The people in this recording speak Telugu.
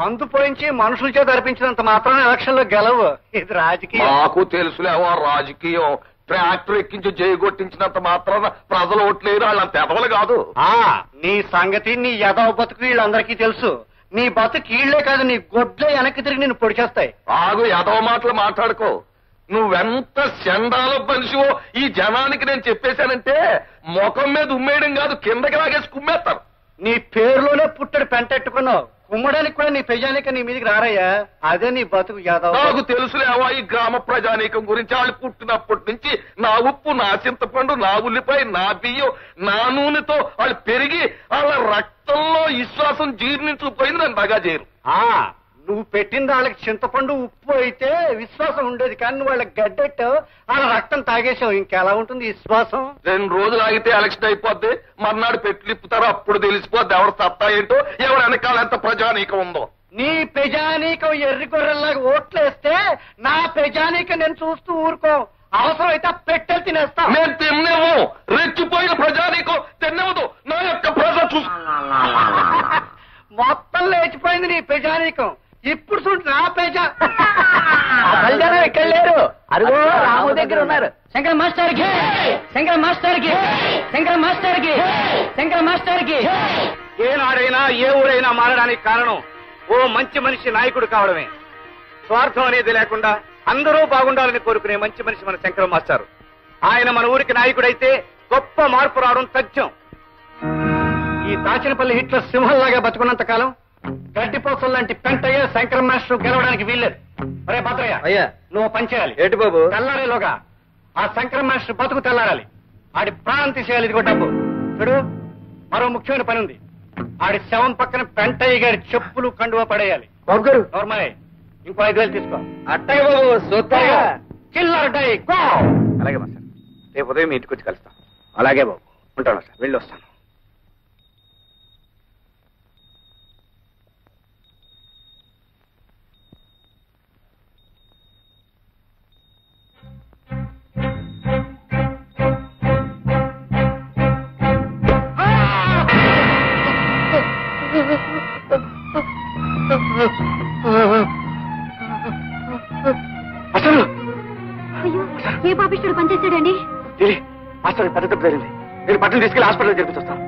మందు పోయించి మనుషుల చేత అర్పించినంత మాత్రం ఎలక్షన్ లో గెలవు. ఇది రాజకీయం. నాకు తెలుసులేవో రాజకీయం. ట్రాక్టర్ ఎక్కించి జైగొట్టించినంత మాత్రాన ప్రజలు ఓట్లేరు. వాళ్ళంత ఎదవలు కాదు. నీ సంగతి నీ ఎదవ బతుకు వీళ్ళందరికీ తెలుసు. నీ బతుకు కీళ్లే కాదు, నీ గొడ్లే వెనక్కి తిరిగి నిన్ను పొడిచేస్తాయి. ఆగు, ఎదవ మాటలు మాట్లాడుకో. నువ్వెంత చండాల మనిషివో ఈ జనానికి నేను చెప్పేశానంటే ముఖం మీద ఉమ్మేయడం కాదు, కిందకి లాగేసి కుమ్మేస్తారు. నీ పేరులోనే పుట్టడు పెంటెట్టుకున్నావు. కుమ్మడానికి కూడా నీ ప్రజానిక నీ మీదకి రారయ్యా. అదే నీ బతుకు యాదవ్. నాకు తెలుసులేవా ఈ గ్రామ ప్రజానీకం గురించి. వాళ్ళు పుట్టినప్పటి నుంచి నా ఉప్పు, నా చింతపండు, నా ఉల్లిపాయ, నా బియ్యం, నా నూనెతో వాళ్ళు పెరిగి వాళ్ళ రక్తంలో విశ్వాసం జీర్ణించుకుపోయింది. నన్ను దగా చేయరు. నువ్వు పెట్టిన వాళ్ళకి చింతపండు ఉప్పు అయితే విశ్వాసం ఉండేది, కానీ నువ్వు వాళ్ళకి గడ్డెట్టు వాళ్ళ రక్తం తాగేసావు. ఇంకెలా ఉంటుంది విశ్వాసం? 2 రోజులు ఆగితే ఎలక్షన్ అయిపోద్ది. మర్నాడు పెట్టులిప్పుతారు. అప్పుడు తెలిసిపోద్ది ఎవరు సత్తా ఏంటో, ఎవరు వెనకాల ఎంత ప్రజానీకం ఉందో. నీ ప్రజానీకం ఎర్రి గొర్రెల్లాగా ఓట్లేస్తే నా ప్రజానీకం నేను చూస్తూ ఊరుకో. అవసరం అయితే పెట్టెలు తినేస్తా. నేను తిన్నేమో. రెచ్చిపోయిన ప్రజానీకం తిన్నవదు. నా యొక్క ప్రజ చూసు మొత్తం లేచిపోయింది నీ ప్రజానీకం. ఇప్పుడు చూడు నా ప్రజ. ఇక్కడ లేరు, అరుగో రాము దగ్గర ఉన్నారు. శంకర మాస్టర్ కి, శంకర మాస్టర్ కి, శంకర మాస్టర్ కి, శంకర మాస్టర్ కి. ఏనాడైనా ఏ ఊరైనా మారడానికి కారణం ఓ మంచి మనిషి నాయకుడు కావడమే. స్వార్థం అనేది లేకుండా అందరూ బాగుండాలని కోరుకునే మంచి మనిషి మన శంకర మాస్టర్. ఆయన మన ఊరికి నాయకుడైతే గొప్ప మార్పు రావడం తథ్యం. ఈ దాచినపల్లి హిట్లర్ సింహంలాగా బతుకున్నంత కాలం గడ్డిపోసల లాంటి పెంటయ్య శంకర మాస్టర్ గెలవడానికి వీల్లేదు. అరే భద్రయ్య, అయ్యా నువ్వు పనిచేయాలి. ఏంటి బాబు? తెల్లారేలోగా ఆ శంకర మాస్టర్ బతుకు తెల్లారాలి. ఆడి ప్రాణం తీసేయాలి. ఇదిగో డబ్బు చూడు. మరో ముఖ్యమైన పని ఉంది. ఆడి శవం పక్కన పెంటయ్య గారి చెప్పులు కండువా పడేయాలి. నోర్మలే, ఇంకో 5,000 తీసుకో. అట్టగా బాబు, సూత్తాగా. చిల్లర డై గో. అలాగే మాస్టర్, రేపు ఉదయం మీ ఇంటికి వచ్చి కలుస్తాం. అలాగే బాబు, ఉంటాను సార్, వెళ్ళి వస్తాను. ఏ పాపిష్టుడు పనిచేస్తాడండి? మాస్టర్ పెద్ద తప్పు జరిగింది. నేను బట్టలు తీసుకెళ్లి హాస్పిటల్ జరిపిస్తాను.